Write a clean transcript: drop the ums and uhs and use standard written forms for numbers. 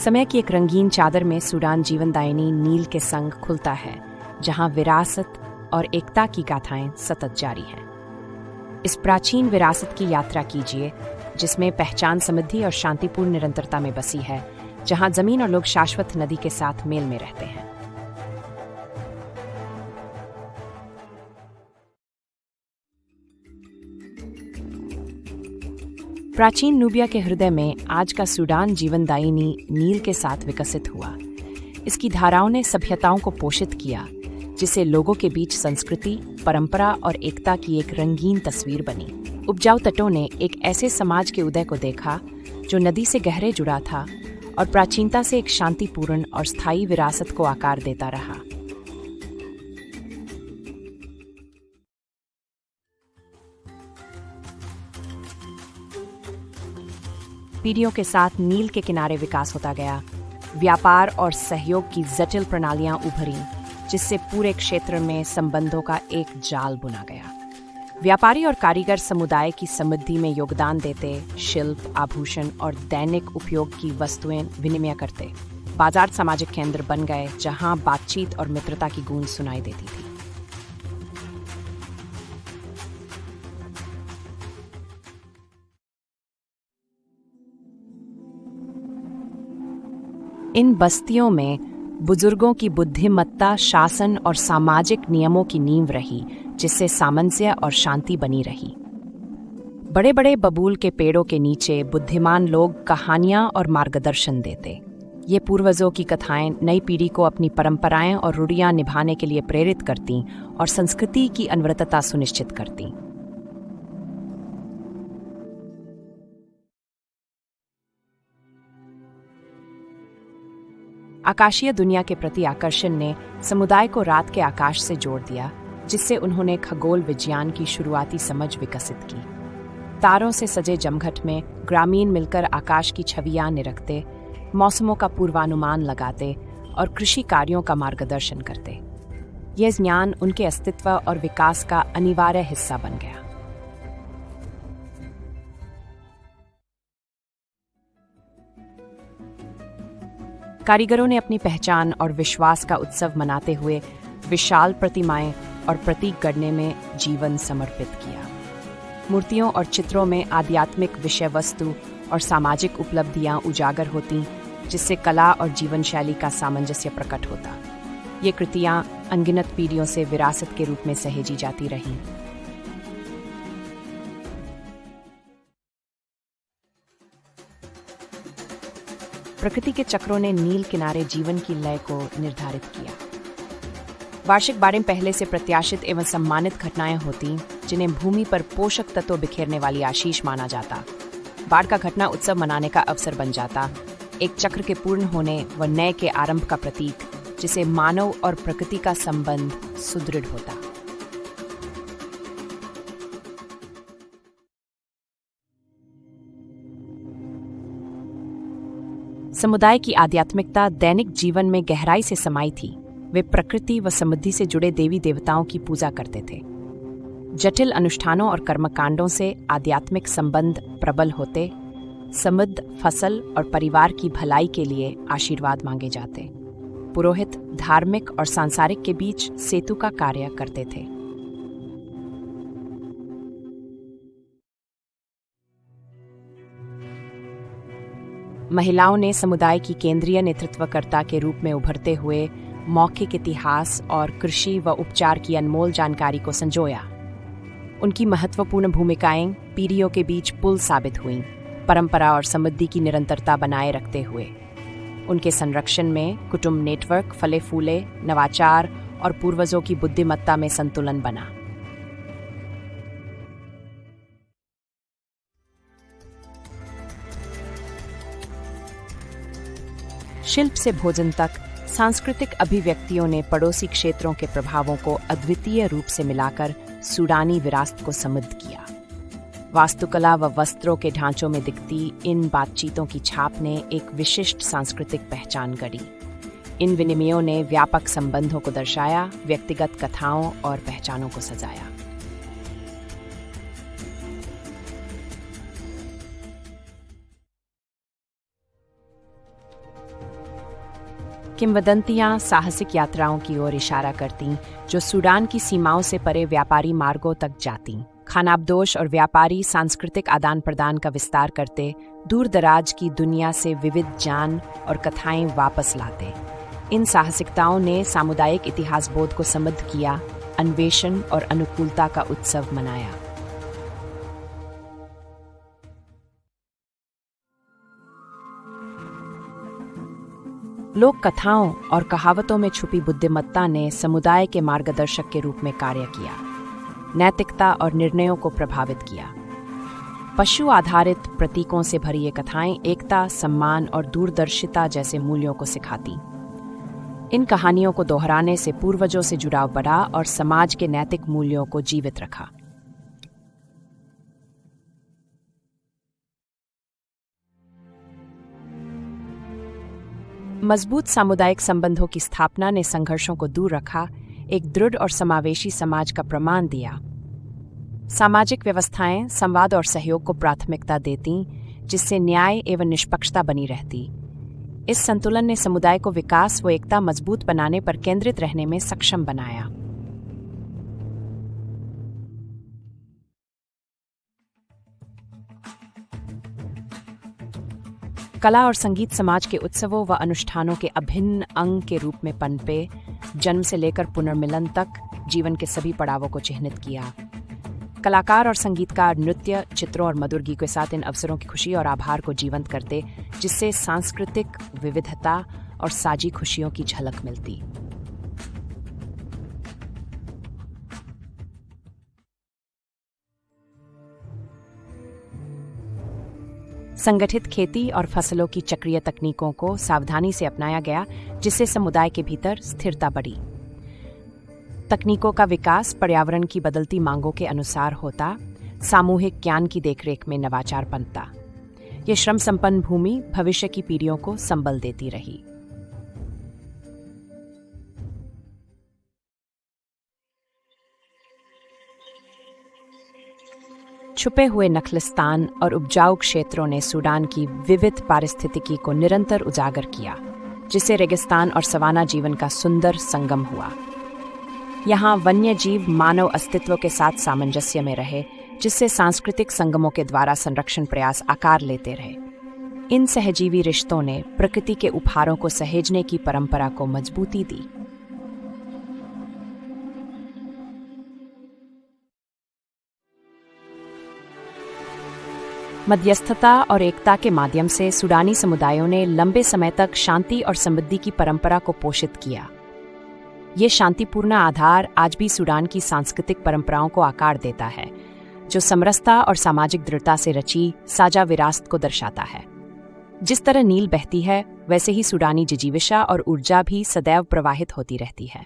समय की एक रंगीन चादर में सूडान जीवनदायिनी नील के संग खुलता है, जहां विरासत और एकता की गाथाएं सतत जारी हैं। इस प्राचीन विरासत की यात्रा कीजिए, जिसमें पहचान समृद्धि और शांतिपूर्ण निरंतरता में बसी है, जहां जमीन और लोग शाश्वत नदी के साथ मेल में रहते हैं। प्राचीन नूबिया के हृदय में आज का सूडान जीवनदायिनी नील के साथ विकसित हुआ। इसकी धाराओं ने सभ्यताओं को पोषित किया, जिससे लोगों के बीच संस्कृति, परंपरा और एकता की एक रंगीन तस्वीर बनी। उपजाऊ तटों ने एक ऐसे समाज के उदय को देखा जो नदी से गहरे जुड़ा था और प्राचीनता से एक शांतिपूर्ण और स्थायी विरासत को आकार देता रहा। पीढ़ियों के साथ नील के किनारे विकास होता गया। व्यापार और सहयोग की जटिल प्रणालियां उभरी, जिससे पूरे क्षेत्र में संबंधों का एक जाल बुना गया। व्यापारी और कारीगर समुदाय की समृद्धि में योगदान देते, शिल्प, आभूषण और दैनिक उपयोग की वस्तुएं विनिमय करते। बाजार सामाजिक केंद्र बन गए, जहां बातचीत और मित्रता की गूंज सुनाई देती थी। इन बस्तियों में बुजुर्गों की बुद्धिमत्ता, शासन और सामाजिक नियमों की नींव रही, जिससे सामंजस्य और शांति बनी रही। बड़े बड़े बबूल के पेड़ों के नीचे बुद्धिमान लोग कहानियां और मार्गदर्शन देते। ये पूर्वजों की कथाएं नई पीढ़ी को अपनी परंपराएं और रूढ़ियां निभाने के लिए प्रेरित करती और संस्कृति की अनवरतता सुनिश्चित करती। आकाशीय दुनिया के प्रति आकर्षण ने समुदाय को रात के आकाश से जोड़ दिया, जिससे उन्होंने खगोल विज्ञान की शुरुआती समझ विकसित की। तारों से सजे जमघट में ग्रामीण मिलकर आकाश की छवियां निरखते, मौसमों का पूर्वानुमान लगाते और कृषि कार्यों का मार्गदर्शन करते। यह ज्ञान उनके अस्तित्व और विकास का अनिवार्य हिस्सा बन गया। कारीगरों ने अपनी पहचान और विश्वास का उत्सव मनाते हुए विशाल प्रतिमाएं और प्रतीक गढ़ने में जीवन समर्पित किया। मूर्तियों और चित्रों में आध्यात्मिक विषय वस्तु और सामाजिक उपलब्धियां उजागर होती, जिससे कला और जीवन शैली का सामंजस्य प्रकट होता। ये कृतियां अनगिनत पीढ़ियों से विरासत के रूप में सहेजी जाती रहीं। प्रकृति के चक्रों ने नील किनारे जीवन की लय को निर्धारित किया। वार्षिक बाढ़ें पहले से प्रत्याशित एवं सम्मानित घटनाएं होती, जिन्हें भूमि पर पोषक तत्व बिखेरने वाली आशीष माना जाता। बाढ़ का घटना उत्सव मनाने का अवसर बन जाता, एक चक्र के पूर्ण होने व नए के आरंभ का प्रतीक, जिसे मानव और प्रकृति का संबंध सुदृढ़ होता। समुदाय की आध्यात्मिकता दैनिक जीवन में गहराई से समाई थी। वे प्रकृति व समृद्धि से जुड़े देवी देवताओं की पूजा करते थे। जटिल अनुष्ठानों और कर्मकांडों से आध्यात्मिक संबंध प्रबल होते। समृद्ध फसल और परिवार की भलाई के लिए आशीर्वाद मांगे जाते। पुरोहित धार्मिक और सांसारिक के बीच सेतु का कार्य करते थे। महिलाओं ने समुदाय की केंद्रीय नेतृत्वकर्ता के रूप में उभरते हुए मौखिक इतिहास और कृषि व उपचार की अनमोल जानकारी को संजोया। उनकी महत्वपूर्ण भूमिकाएं पीढ़ियों के बीच पुल साबित हुईं, परंपरा और समृद्धि की निरंतरता बनाए रखते हुए। उनके संरक्षण में कुटुंब नेटवर्क फले फूले, नवाचार और पूर्वजों की बुद्धिमत्ता में संतुलन बना। शिल्प से भोजन तक सांस्कृतिक अभिव्यक्तियों ने पड़ोसी क्षेत्रों के प्रभावों को अद्वितीय रूप से मिलाकर सूडानी विरासत को समृद्ध किया। वास्तुकला व वस्त्रों के ढांचों में दिखती इन बातचीतों की छाप ने एक विशिष्ट सांस्कृतिक पहचान गढ़ी। इन विनिमयों ने व्यापक संबंधों को दर्शाया, व्यक्तिगत कथाओं और पहचानों को सजाया। किंवदंतियां साहसिक यात्राओं की ओर इशारा करतीं, जो सूडान की सीमाओं से परे व्यापारी मार्गों तक जातीं। खानाबदोश और व्यापारी सांस्कृतिक आदान प्रदान का विस्तार करते, दूर दराज की दुनिया से विविध ज्ञान और कथाएं वापस लाते। इन साहसिकताओं ने सामुदायिक इतिहास बोध को समृद्ध किया, अन्वेषण और अनुकूलता का उत्सव मनाया। लोक कथाओं और कहावतों में छुपी बुद्धिमत्ता ने समुदाय के मार्गदर्शक के रूप में कार्य किया, नैतिकता और निर्णयों को प्रभावित किया। पशु आधारित प्रतीकों से भरी ये कथाएं एकता, सम्मान और दूरदर्शिता जैसे मूल्यों को सिखाती। इन कहानियों को दोहराने से पूर्वजों से जुड़ाव बढ़ा और समाज के नैतिक मूल्यों को जीवित रखा। मजबूत सामुदायिक संबंधों की स्थापना ने संघर्षों को दूर रखा, एक दृढ़ और समावेशी समाज का प्रमाण दिया। सामाजिक व्यवस्थाएं संवाद और सहयोग को प्राथमिकता देती, जिससे न्याय एवं निष्पक्षता बनी रहती। इस संतुलन ने समुदाय को विकास व एकता मजबूत बनाने पर केंद्रित रहने में सक्षम बनाया। कला और संगीत समाज के उत्सवों व अनुष्ठानों के अभिन्न अंग के रूप में पनपे, जन्म से लेकर पुनर्मिलन तक जीवन के सभी पड़ावों को चिह्नित किया। कलाकार और संगीतकार नृत्य, चित्रों और मधुर गीत के साथ इन अवसरों की खुशी और आभार को जीवंत करते, जिससे सांस्कृतिक विविधता और साझी खुशियों की झलक मिलती। संगठित खेती और फसलों की चक्रीय तकनीकों को सावधानी से अपनाया गया, जिससे समुदाय के भीतर स्थिरता बढ़ी। तकनीकों का विकास पर्यावरण की बदलती मांगों के अनुसार होता, सामूहिक ज्ञान की देखरेख में नवाचार पनपता। ये श्रम संपन्न भूमि भविष्य की पीढ़ियों को संबल देती रही। छुपे हुए नखलिस्तान और उपजाऊ क्षेत्रों ने सूडान की विविध पारिस्थितिकी को निरंतर उजागर किया, जिससे रेगिस्तान और सवाना जीवन का सुंदर संगम हुआ। यहाँ वन्य जीव मानव अस्तित्व के साथ सामंजस्य में रहे, जिससे सांस्कृतिक संगमों के द्वारा संरक्षण प्रयास आकार लेते रहे। इन सहजीवी रिश्तों ने प्रकृति के उपहारों को सहेजने की परंपरा को मजबूती दी। मध्यस्थता और एकता के माध्यम से सूडानी समुदायों ने लंबे समय तक शांति और समृद्धि की परंपरा को पोषित किया। ये शांतिपूर्ण आधार आज भी सूडान की सांस्कृतिक परंपराओं को आकार देता है, जो समरसता और सामाजिक दृढ़ता से रची साझा विरासत को दर्शाता है। जिस तरह नील बहती है, वैसे ही सूडानी जिजीविशा और ऊर्जा भी सदैव प्रवाहित होती रहती है।